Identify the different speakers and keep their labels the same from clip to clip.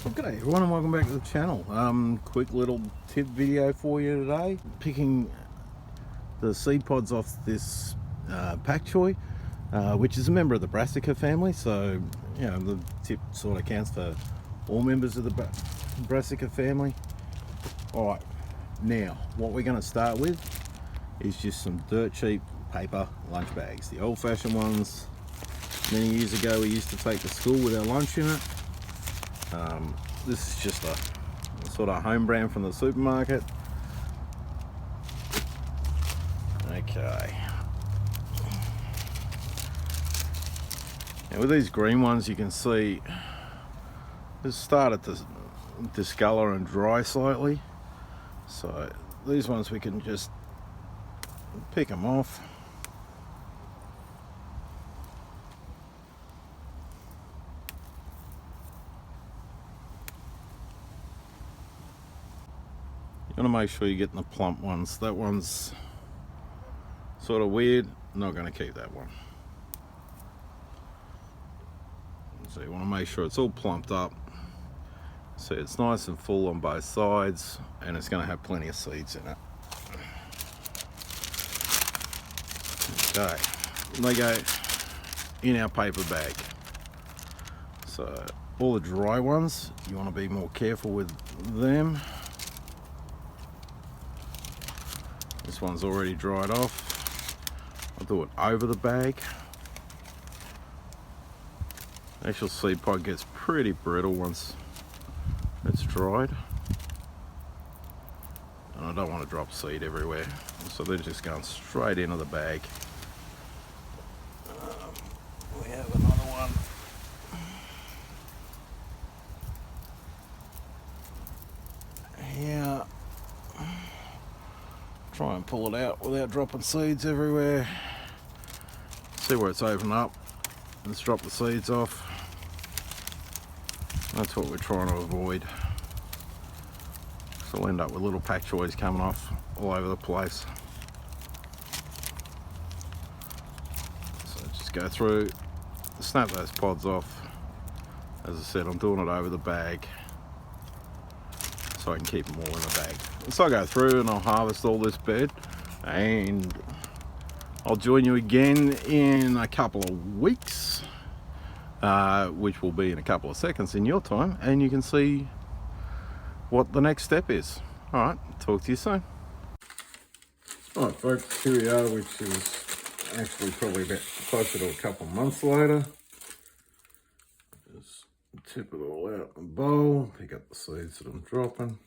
Speaker 1: Well, g'day everyone and welcome back to the channel. Quick little tip video for you today. Picking the seed pods off this pak choi, which is a member of the Brassica family. So, you know, the tip sort of counts for all members of the Brassica family. Alright, now what we're going to start with is just some dirt cheap paper lunch bags. The old-fashioned ones. Many years ago we used to take to school with our lunch in it. This is just a sort of home brand from the supermarket. Okay. Now with these green ones you can see it's started to discolor and dry slightly. So these ones we can just pick them off. You want to make sure you're getting the plump ones. That one's sort of weird. Not going to keep that one. So you want to make sure it's all plumped up. So it's nice and full on both sides, and it's going to have plenty of seeds in it. Okay, they go in our paper bag. So all the dry ones, you want to be more careful with them. This one's already dried off. I'll do it over the bag. The actual seed pod gets pretty brittle once it's dried. And I don't want to drop seed everywhere. So they're just going straight into the bag. We have another one. Yeah. Try and pull it out without dropping seeds everywhere. See where it's opened up. Let's drop the seeds off. That's what we're trying to avoid. So we'll end up with little pak choys coming off all over the place. So just go through, snap those pods off. As I said, I'm doing it over the bag so I can keep them all in the bag. So I'll go through and I'll harvest all this bed, and I'll join you again in a couple of weeks, which will be in a couple of seconds in your time, and you can see what the next step is. All right, talk to you soon. All right, folks, here we are, which is actually probably about closer to a couple of months later. Just tip it all out in the bowl, pick up the seeds that I'm dropping.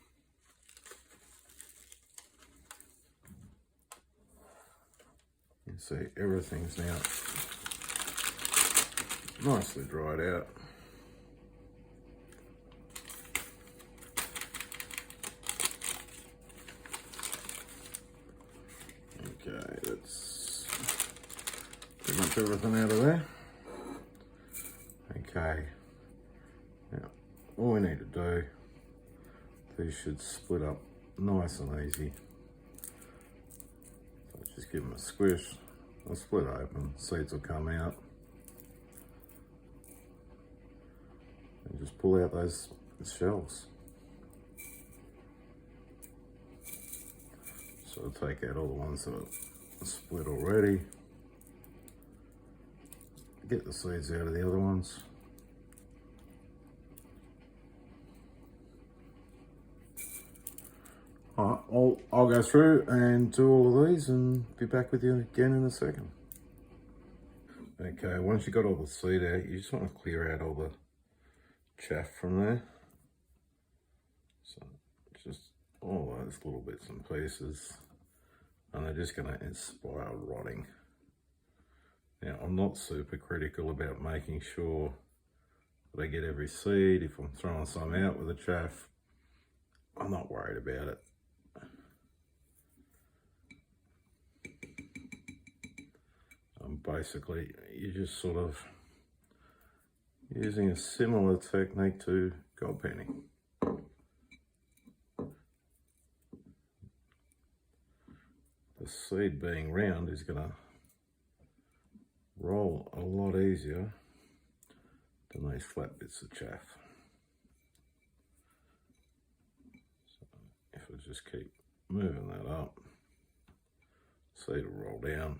Speaker 1: You see everything's now nicely dried out. Okay, that's pretty much everything out of there. Okay, now all we need to do, these should split up nice and easy. So just give them a squish, they'll split open, seeds will come out. And just pull out those shells. So I'll take out all the ones that are split already. Get the seeds out of the other ones. Alright, I'll go through and do all of these and be back with you again in a second. Okay, once you've got all the seed out, you just want to clear out all the chaff from there. So just all those little bits and pieces, and they're just going to inspire rotting. Now, I'm not super critical about making sure that I get every seed. If I'm throwing some out with the chaff, I'm not worried about it. Basically, you're just sort of using a similar technique to gob penning. The seed being round is going to roll a lot easier than these flat bits of chaff. just keep moving that up. Seed will roll down.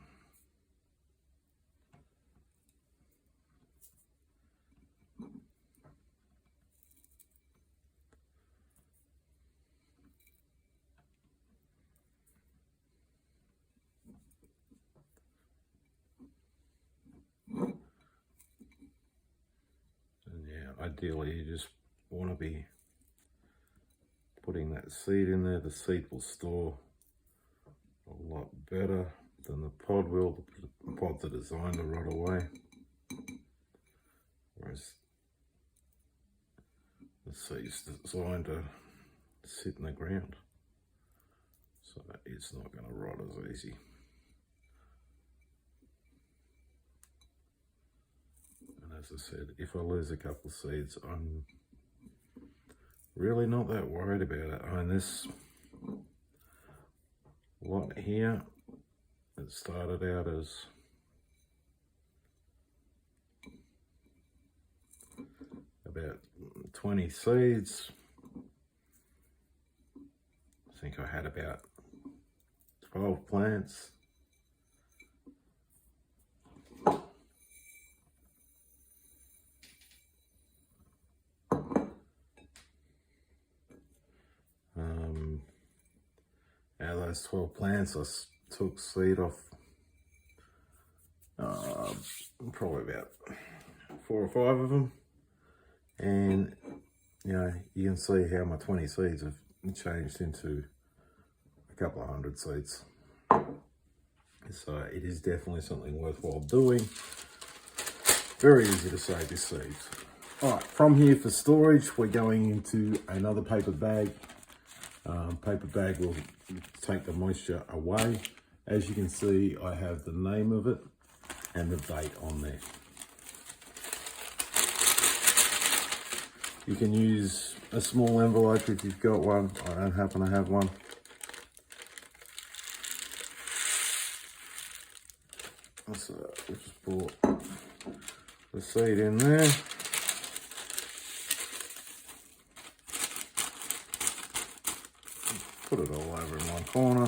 Speaker 1: And yeah, ideally you just want to be putting that seed in there. The seed will store a lot better than the pod will. The pods are designed to rot away, whereas the seed's designed to sit in the ground, so it's not going to rot as easy. And as I said, if I lose a couple of seeds, I'm really not that worried about it. I mean, this lot here, it started out as about 20 seeds. I think I had about 12 plants. Out of those 12 plants, I took seed off probably about 4 or 5 of them, and you know, you can see how my 20 seeds have changed into a couple of hundred seeds. So it is definitely something worthwhile doing. Very easy to save your seeds. All right, from here for storage, we're going into another paper bag. Paper bag will take the moisture away. As you can see, I have the name of it and the date on there. You can use a small envelope if you've got one. I don't happen to have one. So we just brought the seed in there. Put it all over in one corner.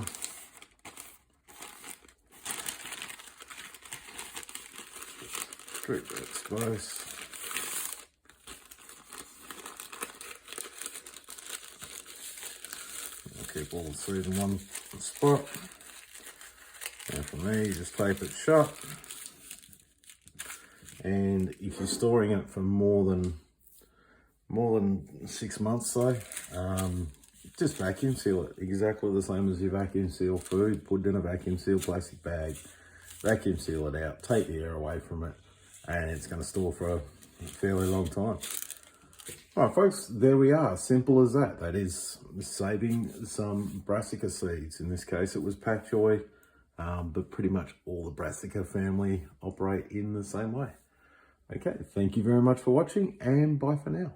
Speaker 1: Keep that space. I'll keep all the seed in one spot. And from there, you just tape it shut. And if you're storing it for more than 6 months, though, just vacuum seal it, exactly the same as you vacuum seal food. Put it in a vacuum seal plastic bag, vacuum seal it out, take the air away from it, and it's going to store for a fairly long time. All right, folks, there we are. Simple as that. That is saving some Brassica seeds. In this case, it was pak choi, but pretty much all the Brassica family operate in the same way. Okay, thank you very much for watching, and bye for now.